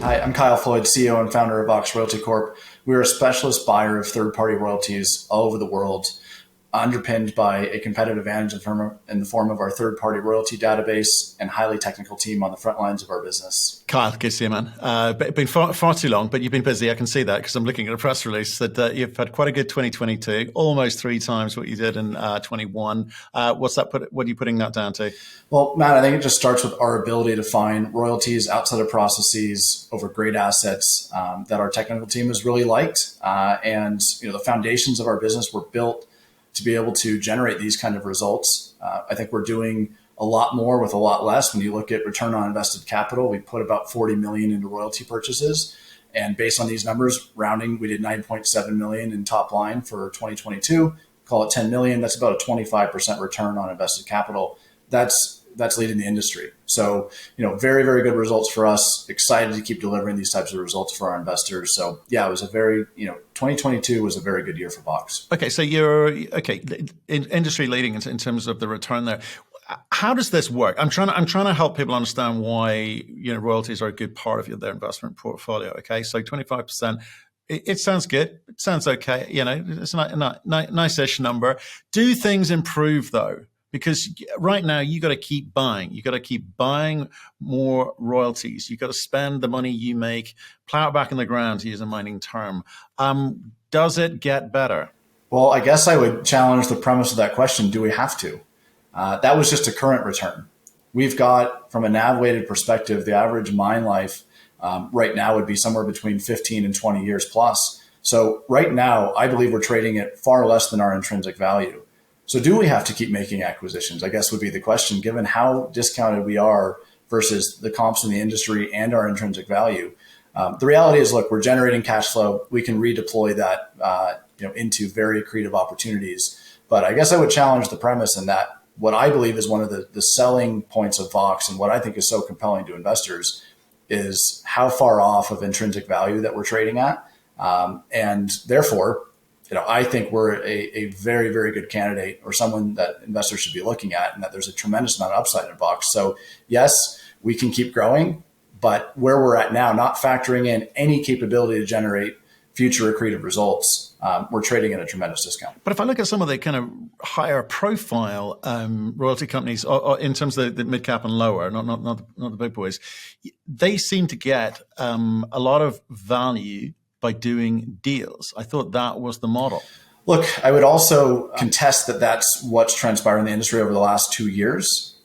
Hi, I'm Kyle Floyd, CEO and founder of VOX Royalty Corp. We are a specialist buyer of third-party royalties all over the world, underpinned by a competitive advantage in the form of our third-party royalty database and highly technical team on the front lines of our business. Kyle, good to see you, man. Been far too long, but you've been busy. I can see that because I'm looking at a press release that you've had quite a good 2022, almost 3 times what you did in 21. What are you putting that down to? Well, Matt, I think it just starts with our ability to find royalties outside of processes over great assets that our technical team has really liked. And the foundations of our business were built to be able to generate these kind of results. I think we're doing a lot more with a lot less. When you look at return on invested capital, we put about 40 million into royalty purchases. And based on these numbers, rounding, we did 9.7 million in top line for 2022. Call it 10 million. That's about a 25% return on invested capital. That's leading the industry. So, very, very good results for us. Excited to keep delivering these types of results for our investors. So yeah, it was 2022 was a very good year for VOX. Okay. So you're industry leading in terms of the return there. How does this work? I'm trying to help people understand why, royalties are a good part of their investment portfolio. Okay. So 25%. It sounds good. It sounds okay. It's a nice-ish number. Do things improve though? Because right now you got to keep buying. You got to keep buying more royalties. You got to spend the money you make, plow it back in the ground, to use a mining term. Does it get better? Well, I guess I would challenge the premise of that question. Do we have to? That was just a current return. We've got, from a NAV weighted perspective, the average mine life right now would be somewhere between 15 and 20 years plus. So right now, I believe we're trading at far less than our intrinsic value. So do we have to keep making acquisitions, I guess would be the question, given how discounted we are versus the comps in the industry and our intrinsic value. The reality is, look, we're generating cash flow. We can redeploy that into very accretive opportunities. But I guess I would challenge the premise in that what I believe is one of the selling points of VOX and what I think is so compelling to investors is how far off of intrinsic value that we're trading at. And therefore, I think we're a very, very good candidate or someone that investors should be looking at, and that there's a tremendous amount of upside in VOX. So yes, we can keep growing, but where we're at now, not factoring in any capability to generate future accretive results, we're trading at a tremendous discount. But if I look at some of the kind of higher profile royalty companies, or in terms of the mid cap and lower, not the big boys, they seem to get a lot of value by doing deals. I thought that was the model. Look, I would also contest that that's what's transpired in the industry over the last 2 years.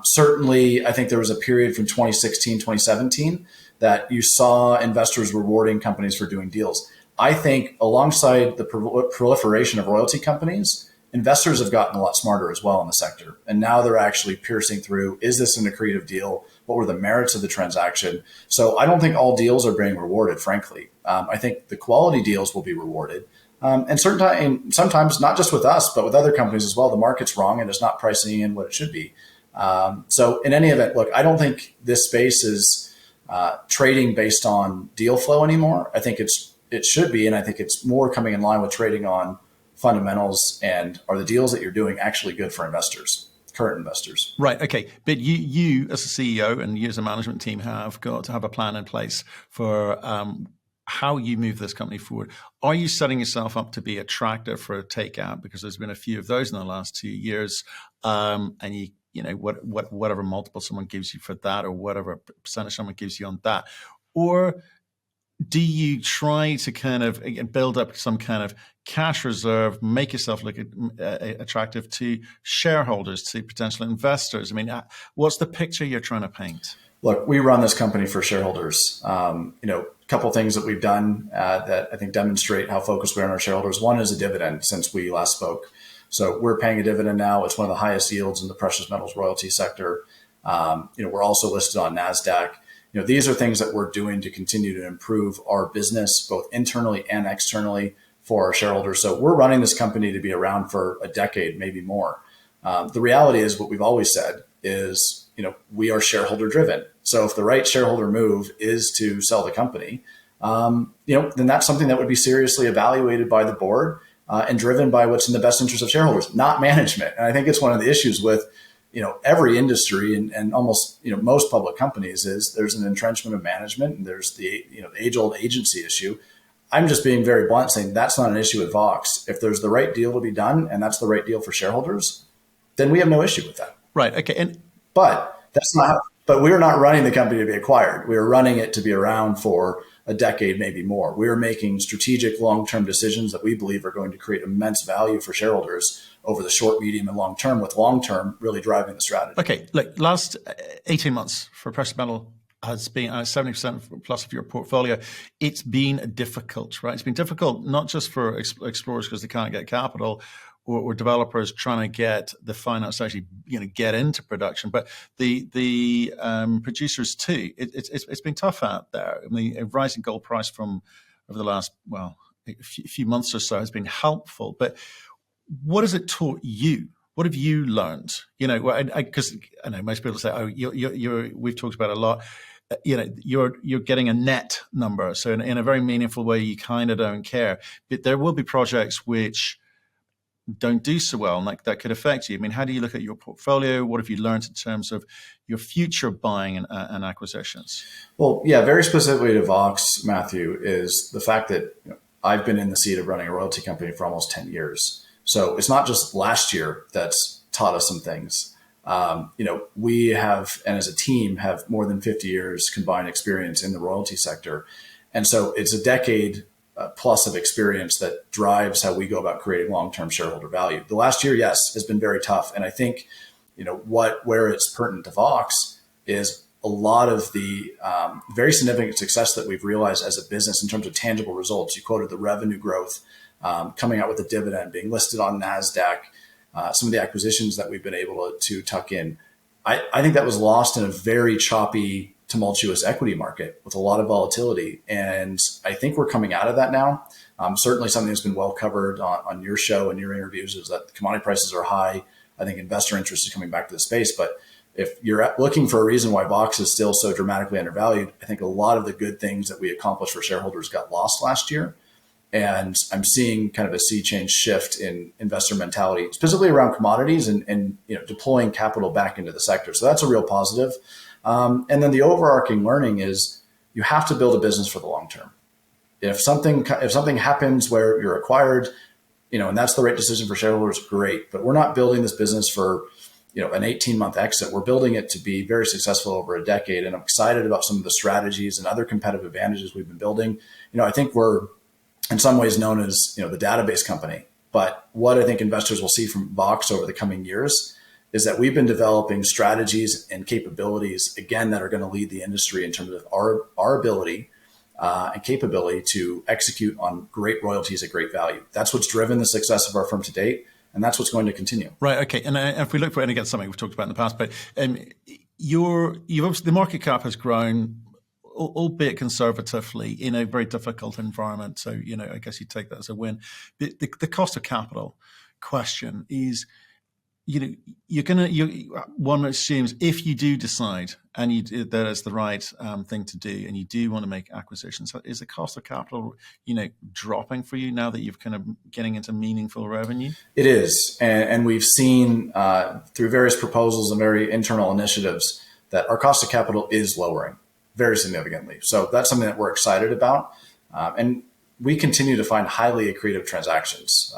Certainly, I think there was a period from 2016, 2017 that you saw investors rewarding companies for doing deals. I think alongside the proliferation of royalty companies, investors have gotten a lot smarter as well in the sector. And now they're actually piercing through, is this an accretive deal? What were the merits of the transaction? So I don't think all deals are being rewarded, frankly. I think the quality deals will be rewarded. And sometimes not just with us, but with other companies as well, the market's wrong and it's not pricing in what it should be. So in any event, look, I don't think this space is trading based on deal flow anymore. I think it should be, and I think it's more coming in line with trading on fundamentals and are the deals that you're doing actually good for investors, current investors. Right. Okay. But you as a CEO and you as a management team have got to have a plan in place for how you move this company forward. Are you setting yourself up to be attractive for a takeout? Because there's been a few of those in the last 2 years, and whatever multiple someone gives you for that, or whatever percentage someone gives you on that, or do you try to kind of build up some kind of cash reserve, make yourself look attractive to shareholders, to potential investors? I mean, what's the picture you're trying to paint? Look, we run this company for shareholders. A couple of things that we've done that I think demonstrate how focused we are on our shareholders. One is a dividend since we last spoke. So we're paying a dividend now. It's one of the highest yields in the precious metals royalty sector. We're also listed on NASDAQ. These are things that we're doing to continue to improve our business, both internally and externally for our shareholders. So we're running this company to be around for a decade, maybe more. The reality is what we've always said is, we are shareholder driven. So if the right shareholder move is to sell the company, then that's something that would be seriously evaluated by the board and driven by what's in the best interest of shareholders, not management. And I think it's one of the issues with every industry and almost, most public companies is there's an entrenchment of management and there's the age old agency issue. I'm just being very blunt saying that's not an issue at Vox. If there's the right deal to be done and that's the right deal for shareholders, then we have no issue with that. Right. Okay. But that's not. But we're not running the company to be acquired. We are running it to be around for a decade, maybe more. We are making strategic long-term decisions that we believe are going to create immense value for shareholders over the short, medium, and long term, with long term really driving the strategy. Okay. Look, last 18 months for precious metal has been 70% plus of your portfolio. It's been difficult, right? It's been difficult not just for explorers because they can't get capital, or developers trying to get the finance to actually get into production, but the producers too. It's been tough out there. I mean, a rising gold price from over the last a few months or so has been helpful. But what has it taught you? What have you learned? Because I know most people say, "Oh, we've talked about it a lot." You're getting a net number, so in a very meaningful way, you kind of don't care. But there will be projects which don't do so well, and that could affect you. I mean, how do you look at your portfolio? What have you learned in terms of your future buying and acquisitions? Well, yeah, very specifically to Vox, Matthew, is the fact that I've been in the seat of running a royalty company for almost 10 years. So it's not just last year that's taught us some things. We have, and as a team, have more than 50 years combined experience in the royalty sector. And so it's a decade plus of experience that drives how we go about creating long-term shareholder value. The last year, yes, has been very tough. And I think, where it's pertinent to Vox is a lot of the very significant success that we've realized as a business in terms of tangible results. You quoted the revenue growth, coming out with the dividend, being listed on NASDAQ, some of the acquisitions that we've been able to tuck in. I think that was lost in a very choppy, tumultuous equity market with a lot of volatility. And I think we're coming out of that now. Certainly something that's been well covered on your show and your interviews is that the commodity prices are high. I think investor interest is coming back to the space. But if you're looking for a reason why Vox is still so dramatically undervalued, I think a lot of the good things that we accomplished for shareholders got lost last year. And I'm seeing kind of a sea change shift in investor mentality, specifically around commodities and deploying capital back into the sector. So that's a real positive. And then the overarching learning is you have to build a business for the long term. If something happens where you're acquired, and that's the right decision for shareholders, great. But we're not building this business for an 18-month exit. We're building it to be very successful over a decade. And I'm excited about some of the strategies and other competitive advantages we've been building. I think we're in some ways known as the database company. But what I think investors will see from Vox over the coming years is that we've been developing strategies and capabilities, again, that are going to lead the industry in terms of our ability and capability to execute on great royalties at great value. That's what's driven the success of our firm to date, and that's what's going to continue. Right. Okay. And if we look for, and again, something we've talked about in the past, but you've obviously, the market cap has grown, albeit conservatively, in a very difficult environment. So, I guess you take that as a win. The cost of capital question is, one assumes if you do decide and that is the right thing to do, and you do want to make acquisitions, is the cost of capital, dropping for you now that you've kind of getting into meaningful revenue? It is, and we've seen through various proposals and very internal initiatives that our cost of capital is lowering very significantly. So that's something that we're excited about, and we continue to find highly accretive transactions.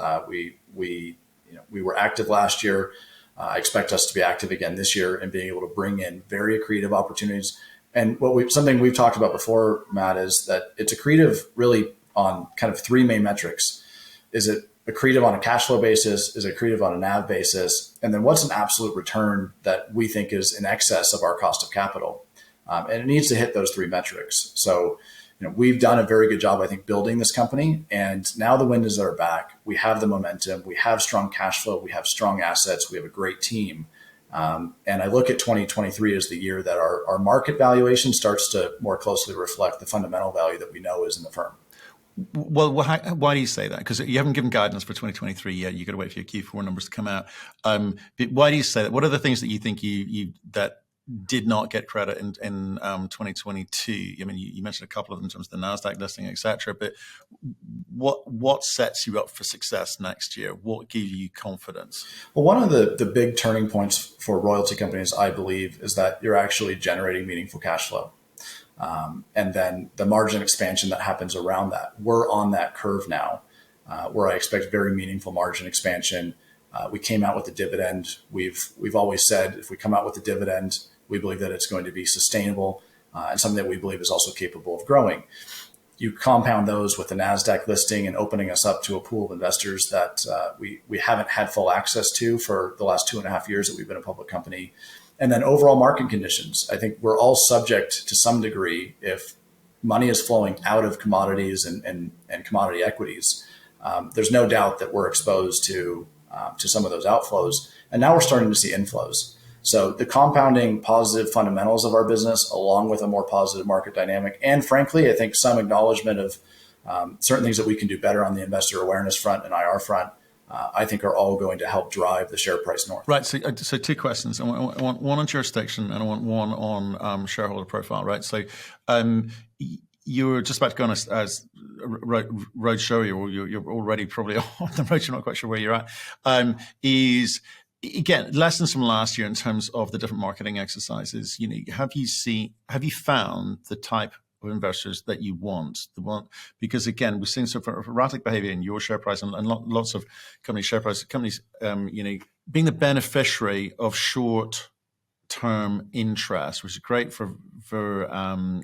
We were active last year. I expect us to be active again this year and being able to bring in very accretive opportunities. And something we've talked about before, Matt, is that it's accretive really on kind of three main metrics. Is it accretive on a cash flow basis? Is it accretive on a NAV basis? And then what's an absolute return that we think is in excess of our cost of capital? And it needs to hit those three metrics. So we've done a very good job, I think, building this company. And now the wind is at our back. We have the momentum. We have strong cash flow. We have strong assets. We have a great team. And I look at 2023 as the year that our market valuation starts to more closely reflect the fundamental value that we know is in the firm. Well, why do you say that? Because you haven't given guidance for 2023 yet. You've got to wait for your Q4 numbers to come out. But why do you say that? What are the things that you think that did not get credit in 2022. I mean, you mentioned a couple of them in terms of the NASDAQ listing, et cetera, but what sets you up for success next year? What gives you confidence? Well, one of the big turning points for royalty companies, I believe, is that you're actually generating meaningful cash flow. And then the margin expansion that happens around that. We're on that curve now, where I expect very meaningful margin expansion. We came out with the dividend. We've always said if we come out with the dividend, we believe that it's going to be sustainable and something that we believe is also capable of growing. You compound those with the NASDAQ listing and opening us up to a pool of investors that we haven't had full access to for the last 2.5 years that we've been a public company. And then overall market conditions. I think we're all subject to some degree if money is flowing out of commodities and commodity equities. There's no doubt that we're exposed to some of those outflows. And now we're starting to see inflows. So the compounding positive fundamentals of our business, along with a more positive market dynamic, and frankly, I think some acknowledgement of certain things that we can do better on the investor awareness front and IR front, I think are all going to help drive the share price north. Right. So two questions. I want one on jurisdiction and I want one on shareholder profile. Right. So you're just about to go on as road show, or you're already probably on the road. You're not quite sure where you're at. Is again lessons from last year in terms of the different marketing exercises. You know, have you found the type of investors that you want? Because again, we've seen sort of erratic behavior in your share price and lots of companies' share price. Companies, being the beneficiary of short-term interest, which is great for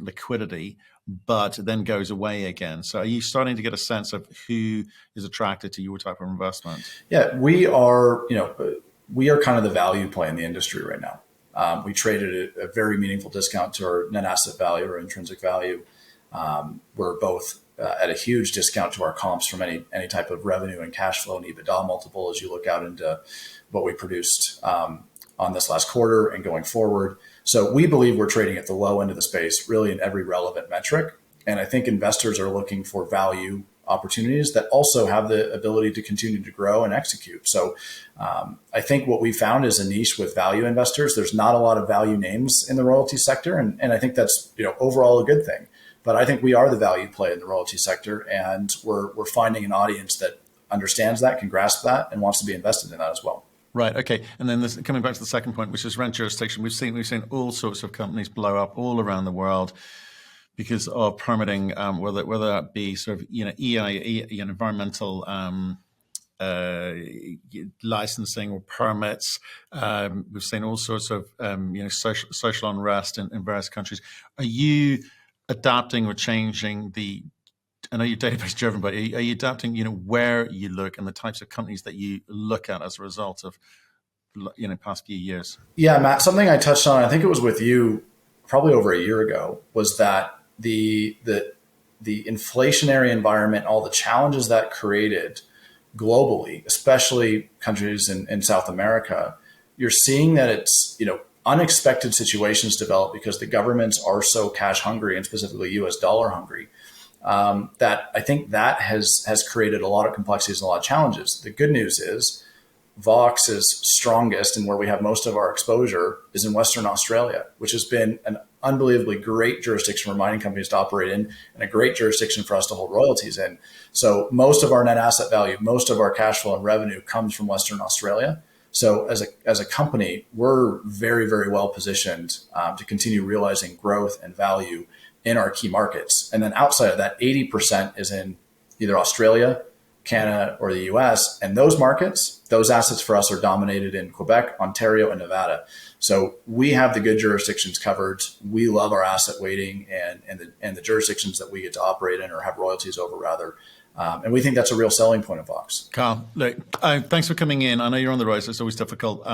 liquidity, but then goes away again. So are you starting to get a sense of who is attracted to your type of investment? Yeah, we are kind of the value play in the industry right now. We traded at a very meaningful discount to our net asset value or intrinsic value. We're both at a huge discount to our comps from any type of revenue and cash flow and EBITDA multiple as you look out into what we produced on this last quarter and going forward. So we believe we're trading at the low end of the space, really in every relevant metric. And I think investors are looking for value opportunities that also have the ability to continue to grow and execute. So I think what we found is a niche with value investors. There's not a lot of value names in the royalty sector. And I think that's overall a good thing. But I think we are the value play in the royalty sector. And we're finding an audience that understands that, can grasp that, and wants to be invested in that as well. Right. Okay. And then coming back to the second point, which is rent jurisdiction, we've seen all sorts of companies blow up all around the world because of permitting, whether that be sort of environmental licensing or permits. We've seen all sorts of social unrest in various countries. Are you adapting or changing the? I know you're database driven, but are you adapting, where you look and the types of companies that you look at as a result of, past few years? Yeah, Matt, something I touched on, I think it was with you probably over a year ago, was that the inflationary environment, all the challenges that created globally, especially countries in South America, you're seeing that it's, unexpected situations develop because the governments are so cash hungry and specifically US dollar hungry. That I think that has created a lot of complexities and a lot of challenges. The good news is VOX is strongest and where we have most of our exposure is in Western Australia, which has been an unbelievably great jurisdiction for mining companies to operate in and a great jurisdiction for us to hold royalties in. So most of our net asset value, most of our cash flow and revenue comes from Western Australia. So as a company, we're very, very well positioned to continue realizing growth and value in our key markets. And then outside of that, 80% is in either Australia, Canada, or the US. And those markets, those assets for us are dominated in Quebec, Ontario, and Nevada. So we have the good jurisdictions covered. We love our asset weighting and the jurisdictions that we get to operate in or have royalties over rather. And we think that's a real selling point of VOX. Carl, look, thanks for coming in. I know you're on the road, so it's always difficult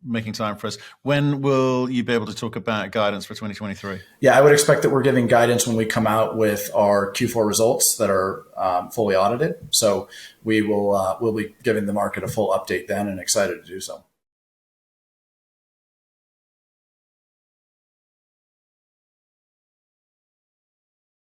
making time for us. When will you be able to talk about guidance for 2023? Yeah, I would expect that we're giving guidance when we come out with our Q4 results that are fully audited. So we'll be giving the market a full update then and excited to do so.